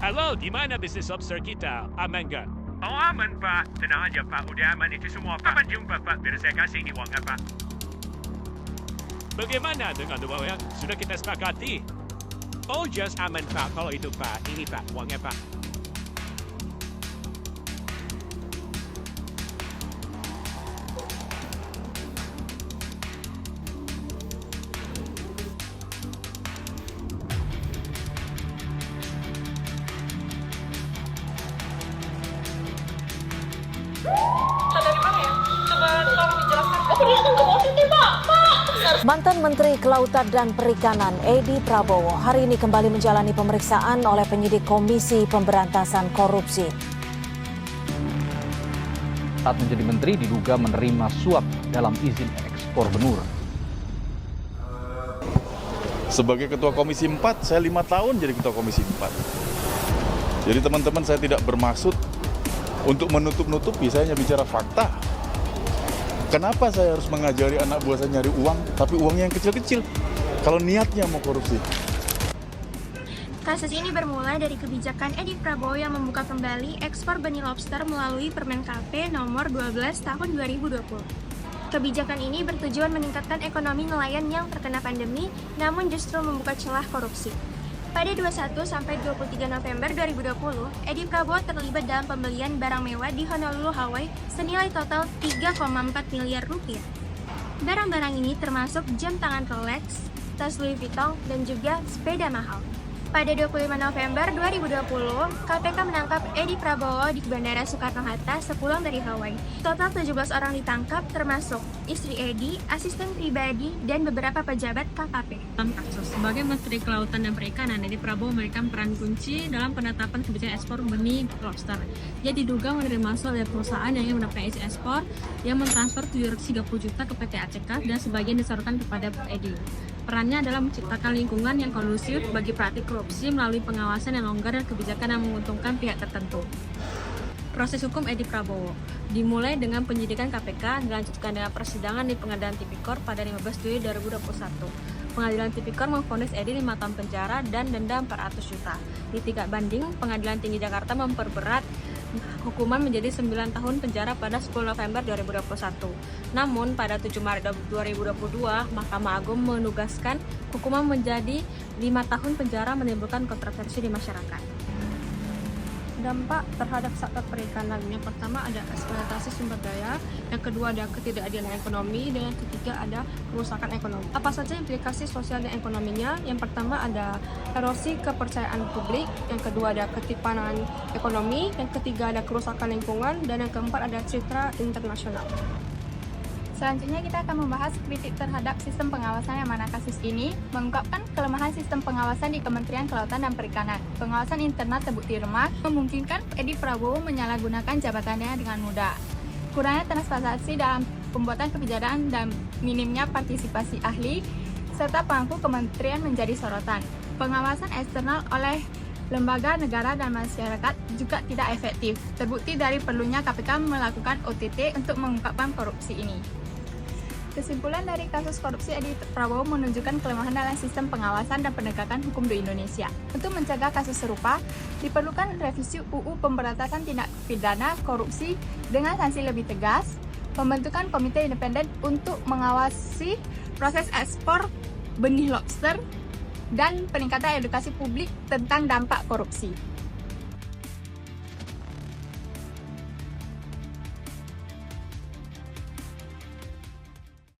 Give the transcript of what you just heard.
Halo, di mana bisnis lobster kita? Aman nggak? Oh aman Pak, tenang aja Pak, udah aman itu semua. Kapan jumpa Pak, biar saya kasih ini uangnya Pak. Bagaimana dengan uang yang sudah kita sepakati? Oh, just aman Pak, kalau itu Pak. Ini Pak, uangnya Pak. Dari mana ya? Coba tolong dijelaskan. Perlihatkan ke bawah sini, Pak. Mantan Menteri Kelautan dan Perikanan Edi Prabowo hari ini kembali menjalani pemeriksaan oleh penyidik Komisi Pemberantasan Korupsi. Saat menjadi menteri diduga menerima suap dalam izin ekspor benur. Sebagai Ketua Komisi 4, saya 5 tahun jadi Ketua Komisi 4. Jadi teman-teman, saya tidak bermaksud untuk menutup-nutupi, saya hanya bicara fakta. Kenapa saya harus mengajari anak buah saya nyari uang, tapi uangnya yang kecil-kecil, kalau niatnya mau korupsi? Kasus ini bermula dari kebijakan Edi Prabowo yang membuka kembali ekspor benih lobster melalui Permen KP nomor 12 tahun 2020. Kebijakan ini bertujuan meningkatkan ekonomi nelayan yang terkena pandemi, namun justru membuka celah korupsi. Pada 21 sampai 23 November 2020, Edi Prabowo terlibat dalam pembelian barang mewah di Honolulu, Hawaii senilai total 3,4 miliar rupiah. Barang-barang ini termasuk jam tangan Rolex, tas Louis Vuitton, dan juga sepeda mahal. Pada 25 November 2020, KPK menangkap Edi Prabowo di Bandara Soekarno-Hatta sepulang dari Hawaii. Total 17 orang ditangkap, termasuk istri Edi, asisten pribadi, dan beberapa pejabat KKP. Dalam kasus, sebagai Menteri Kelautan dan Perikanan, Edi Prabowo memberikan peran kunci dalam penetapan kebijakan ekspor benih lobster. Dia diduga menerima suap dari perusahaan yang ingin mendapatkan izin ekspor yang mentransfer 730 juta ke PT ACK dan sebagian disalurkan kepada Edi. Perannya adalah menciptakan lingkungan yang kondusif bagi praktik korupsi melalui pengawasan yang longgar dan kebijakan yang menguntungkan pihak tertentu. Proses hukum Edi Prabowo dimulai dengan penyidikan KPK, dilanjutkan dengan persidangan di Pengadilan Tipikor pada 15 Juli 2021. Pengadilan Tipikor memvonis Edi 5 tahun penjara dan denda 400 juta. Di tingkat banding, Pengadilan Tinggi Jakarta memperberat hukuman menjadi 9 tahun penjara pada 10 November 2021. Namun, pada 7 Maret 2022, Mahkamah Agung menugaskan hukuman menjadi 5 tahun penjara menimbulkan kontroversi di masyarakat. Dampak terhadap sektor perikanan, yang pertama ada eksploitasi sumber daya, yang kedua ada ketidakadilan ekonomi, dan yang ketiga ada kerusakan ekonomi. Apa saja implikasi sosial dan ekonominya? Yang pertama ada erosi kepercayaan publik, yang kedua ada ketimpanan ekonomi, yang ketiga ada kerusakan lingkungan, dan yang keempat ada citra internasional. Selanjutnya kita akan membahas kritik terhadap sistem pengawasan yang mana kasus ini mengungkapkan kelemahan sistem pengawasan di Kementerian Kelautan dan Perikanan. Pengawasan internal terbukti lemah, memungkinkan Edi Prabowo menyalahgunakan jabatannya dengan mudah. Kurangnya transparansi dalam pembuatan kebijakan dan minimnya partisipasi ahli, serta pemangku kementerian menjadi sorotan. Pengawasan eksternal oleh lembaga negara dan masyarakat juga tidak efektif. Terbukti dari perlunya KPK melakukan OTT untuk mengungkapkan korupsi ini. Kesimpulan dari kasus korupsi Edi Prabowo menunjukkan kelemahan dalam sistem pengawasan dan penegakan hukum di Indonesia. Untuk mencegah kasus serupa, diperlukan revisi UU Pemberantasan Tindak Pidana Korupsi dengan sanksi lebih tegas, pembentukan komite independen untuk mengawasi proses ekspor benih lobster, dan peningkatan edukasi publik tentang dampak korupsi.